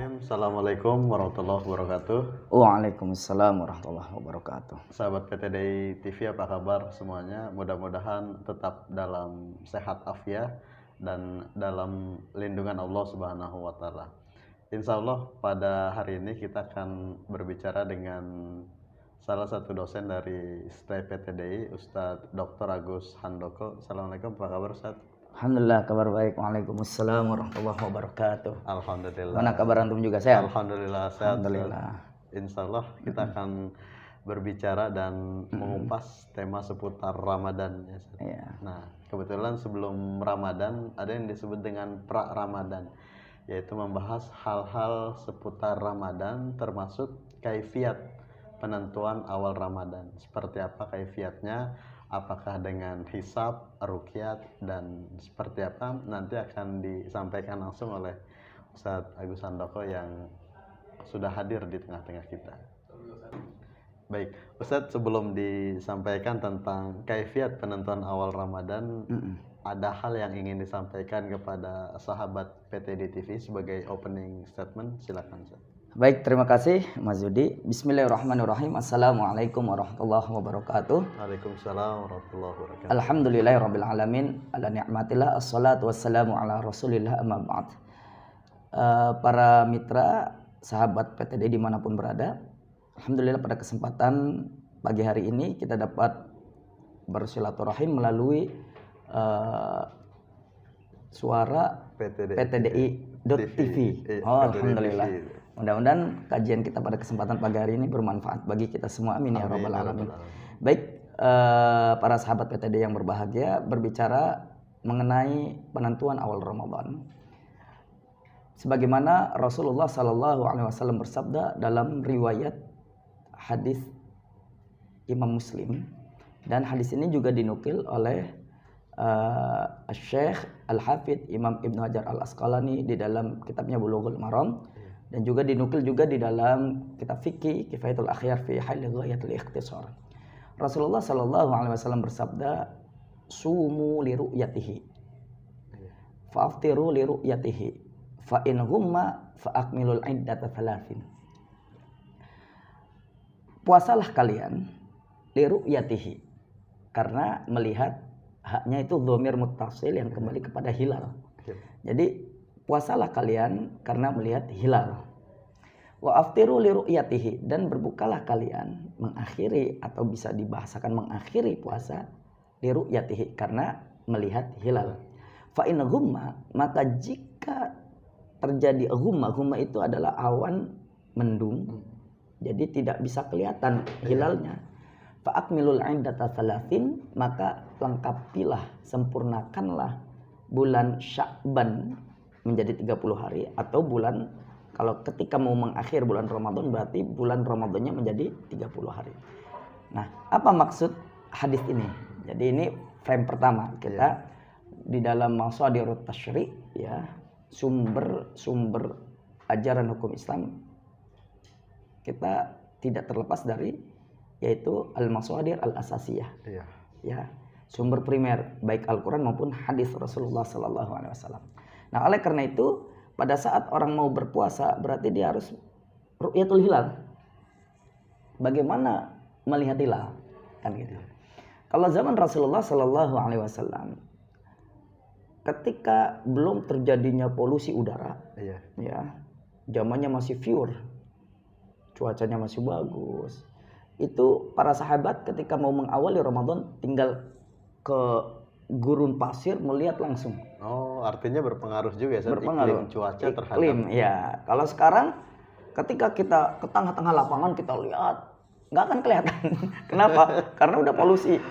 Bismillahirrahmanirrahim. Assalamualaikum warahmatullahi wabarakatuh. Waalaikumsalam warahmatullahi wabarakatuh. Sahabat PTDI TV, apa kabar semuanya? Mudah-mudahan tetap dalam sehat afiat dan dalam lindungan Allah Subhanahu wa taala. Insya Allah pada hari ini kita akan berbicara dengan salah satu dosen dari STAI PTDI, Ustadz Dr. Agus Handoko. Assalamualaikum, apa kabar Ustadz? Alhamdulillah, kabar baik. Waalaikumsalam warahmatullahi wabarakatuh. Alhamdulillah. Mana kabar antum juga sehat? Alhamdulillah sehat. Alhamdulillah. Insya Allah kita akan berbicara dan mengupas tema seputar Ramadan. Iya. Nah, kebetulan sebelum Ramadan ada yang disebut dengan pra-Ramadan, yaitu membahas hal-hal seputar Ramadan termasuk kaifiat penentuan awal Ramadan. Seperti apa kaifiatnya? Apakah dengan hisab, ruqyat, dan seperti apa nanti akan disampaikan langsung oleh Ustadz Agus Handoko yang sudah hadir di tengah-tengah kita. Baik, Ustadz, sebelum disampaikan tentang kaifiat penentuan awal Ramadan, ada hal yang ingin disampaikan kepada sahabat PTD TV sebagai opening statement. Silakan, Ustadz. Baik, terima kasih Mas Yudi. Bismillahirrahmanirrahim. Assalamualaikum warahmatullahi wabarakatuh. Waalaikumsalam warahmatullahi wabarakatuh. Alhamdulillahirabbil alamin ala ni'matillah assalatu wassalamu ala rasulillah amma ba'd. Para mitra sahabat PTD dimanapun berada, alhamdulillah pada kesempatan pagi hari ini kita dapat bersilaturahim melalui suara PTDI.TV. Alhamdulillah. Mudah-mudahan kajian kita pada kesempatan pagi hari ini bermanfaat bagi kita semua. Amin ya rabbal alamin. Baik, para sahabat PTD yang berbahagia, berbicara mengenai penentuan awal Ramadan. Sebagaimana Rasulullah Sallallahu Alaihi Wasallam bersabda dalam riwayat hadis Imam Muslim, dan hadis ini juga dinukil oleh Syekh Al-Hafidh Imam Ibnu Hajar Al-Asqalani di dalam kitabnya Bulughul Maram, dan juga dinukil juga di dalam kitab fikih Kifayatul Akhyar fi Halli Ghayatul Ikhtisar. Rasulullah Sallallahu Alaihi Wasallam bersabda, sumu li ru'yatihi fa'aftiru li ru'yatihi fa in ghumma fa akmilul iddata thalathin. Puasalah kalian li ru'yatihi, karena melihat, haknya itu dhamir muttasil yang kembali kepada hilal. Jadi puasalah kalian karena melihat hilal. Wa aftiru li ru'yatihi, dan berbukalah kalian, mengakhiri atau bisa dibahasakan mengakhiri puasa li ru'yatihi karena melihat hilal. Fa in ghumma, maka jika terjadi ghumma itu adalah awan mendung, jadi tidak bisa kelihatan hilalnya. Fa akmilul iddata thalathin, maka lengkapilah, sempurnakanlah bulan Sya'ban menjadi 30 hari, atau bulan, kalau ketika mau mengakhir bulan Ramadan berarti bulan Ramadannya menjadi 30 hari. Nah, apa maksud hadis ini? Jadi ini frame pertama kita di dalam Masadirut Tasyri', ya, sumber ajaran hukum Islam kita tidak terlepas dari, yaitu al-masadir al-asasiyah. Ya, sumber primer baik Al-Qur'an maupun hadis Rasulullah sallallahu alaihi wasallam. Nah, oleh karena itu pada saat orang mau berpuasa berarti dia harus ru'yatul hilal. Bagaimana melihat hilal? Kan gitu. Kalau zaman Rasulullah sallallahu alaihi wasallam, ketika belum terjadinya polusi udara, ya, zamannya masih pure, cuacanya masih bagus, itu para sahabat ketika mau mengawali Ramadan tinggal ke gurun pasir melihat langsung. Oh, artinya berpengaruh juga ya, berpengaruh. Iklim cuaca terhadap iklim, ya. Kalau sekarang ketika kita ke tengah-tengah lapangan kita lihat, nggak akan kelihatan. Kenapa? Karena udah polusi.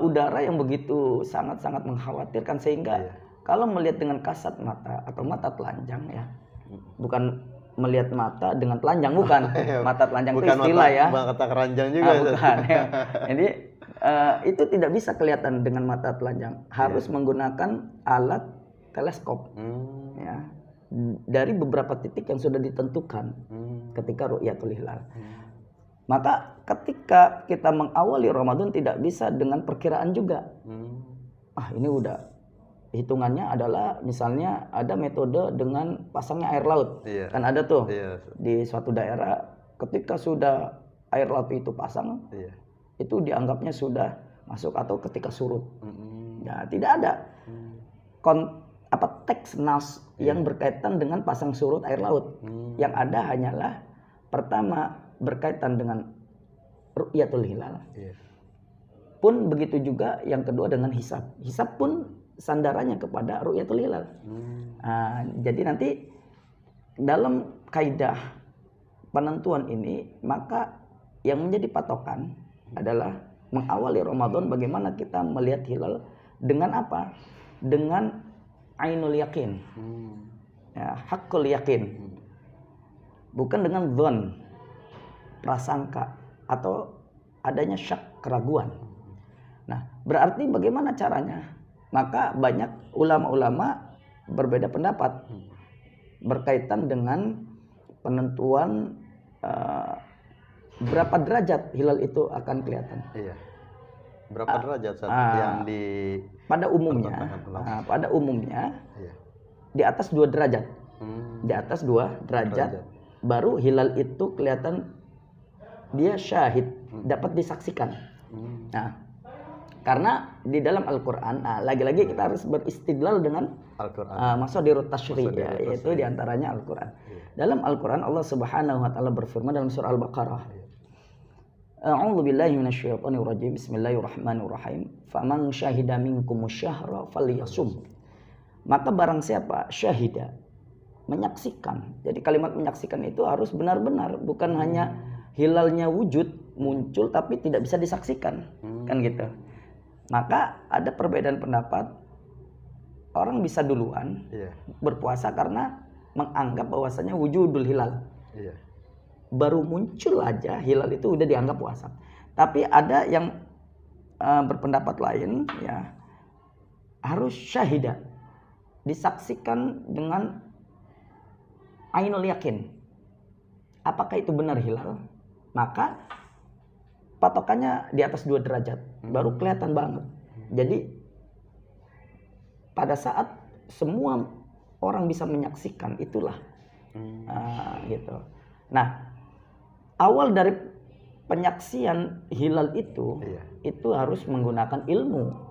Udara yang begitu sangat-sangat mengkhawatirkan, sehingga kalau melihat dengan kasat mata atau mata telanjang, ya, bukan melihat mata dengan telanjang, bukan. Mata telanjang itu istilah, ya. Mata keranjang juga. Bukan. Ya. Jadi itu tidak bisa kelihatan dengan mata telanjang, harus menggunakan alat teleskop, ya, dari beberapa titik yang sudah ditentukan ketika ru'yatul hilal. Maka ketika kita mengawali Ramadan tidak bisa dengan perkiraan juga. Ini udah hitungannya adalah misalnya ada metode dengan pasangnya air laut. Iya. Kan ada tuh Iya. di suatu daerah ketika sudah air laut itu pasang, Iya. itu dianggapnya sudah masuk atau ketika surut. Ya, tidak ada teks nas yang berkaitan dengan pasang surut air laut. Yang ada hanyalah pertama berkaitan dengan ru'yatul hilal. Iya. Pun begitu juga yang kedua dengan hisab. Hisab pun sandarannya kepada ru'yatul hilal. Nah, jadi nanti dalam kaidah penentuan ini, maka yang menjadi patokan adalah mengawali Ramadan bagaimana kita melihat hilal dengan apa? Dengan ainul yakin. Ya, haqqul yakin. Bukan dengan dzon, prasangka atau adanya syak, keraguan. Nah, berarti bagaimana caranya? Maka banyak ulama-ulama berbeda pendapat berkaitan dengan penentuan berapa derajat hilal itu akan kelihatan. Iya. Berapa derajat yang di pada umumnya iya. di atas 2 derajat. Di atas 2 derajat baru hilal itu kelihatan, dia syahid, dapat disaksikan. Nah, karena di dalam Al-Qur'an, lagi-lagi kita harus beristidlal dengan Al-Qur'an. masadirut tasyri' ya, yaitu diantaranya Al-Qur'an. Dalam Al-Qur'an Allah Subhanahu wa taala berfirman dalam surah Al-Baqarah. A'udzu billahi minasyaitonir rajim. Bismillahirrahmanirrahim. Faman syahida minkumus syahra falyasum. Maka barang siapa syahida, menyaksikan. Jadi kalimat menyaksikan itu harus benar-benar, bukan hanya hilalnya wujud muncul tapi tidak bisa disaksikan. Kan gitu. Maka ada perbedaan pendapat. Orang bisa duluan berpuasa karena menganggap bahwasanya wujudul hilal. Baru muncul aja hilal itu udah dianggap puasa. Tapi ada yang berpendapat lain, ya harus syahida, disaksikan dengan ainul yakin. Apakah itu benar hilal? Maka patokannya di atas 2 derajat, baru kelihatan banget. Jadi pada saat semua orang bisa menyaksikan, itulah gitu. Nah, awal dari penyaksian hilal itu harus menggunakan ilmu.